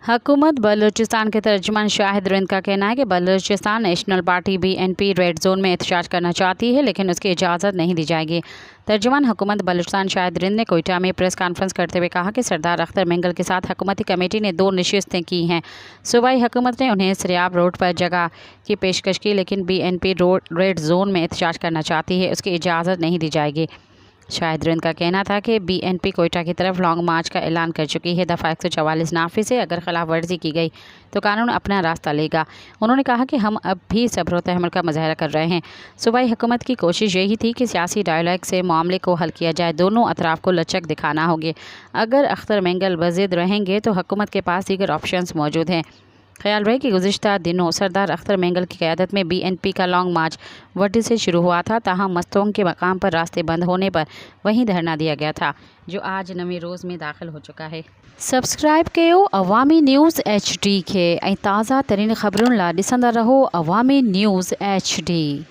हुकूमत बलूचिस्तान के तर्जुमान शाहिद रिंद का कहना है कि Balochistan national party BNP red zone में एहतजाज करना चाहती है, लेकिन उसकी इजाज़त नहीं दी जाएगी। तर्जुमान हुकूमत बलूचिस्तान शाहिद रिंद ने कोयटा में प्रेस कॉन्फ्रेंस करते हुए कहा कि सरदार अख्तर मेंगल के साथ हुकूमती कमेटी ने 2 नशिस्तें की हैं। सूबाई हुकूमत ने उन्हें सरियाब रोड पर जगह की पेशकश की, लेकिन BNP रेड जोन में एहतजाज करना चाहती है, उसकी इजाज़त नहीं दी जाएगी। शाहिद रिंद का कहना था कि BNP कोयटा की तरफ लॉन्ग मार्च का ऐलान कर चुकी है। दफ़ा 144 नाफिज से अगर खिलाफ वर्जी की गई तो कानून अपना रास्ता लेगा। उन्होंने कहा कि हम अब भी सब्र व तहम्मुल का मुजाहरा कर रहे हैं। सूबाई हुकूमत की कोशिश यही थी कि सियासी डायलॉग से मामले को हल किया जाए। दोनों अतराफ को लचक दिखाना होगी। अगर अख्तर मेंगल बज़िद रहेंगे तो हुकूमत के पास दीगर ऑप्शंस मौजूद हैं। ख्याल रहे कि गुज़िश्ता दिनों सरदार अख्तर मेंगल की क़यादत में BNP का लॉन्ग मार्च वर्दी से शुरू हुआ था, ताहम मस्तोंग के मकाम पर रास्ते बंद होने पर वहीं धरना दिया गया था, जो आज नवे रोज़ में दाखिल हो चुका है। सब्सक्राइब कयो अवामी न्यूज़ HD के ताज़ा तरीन ख़बरुन ला ॾिसंदा रहो अवामी न्यूज़ HD।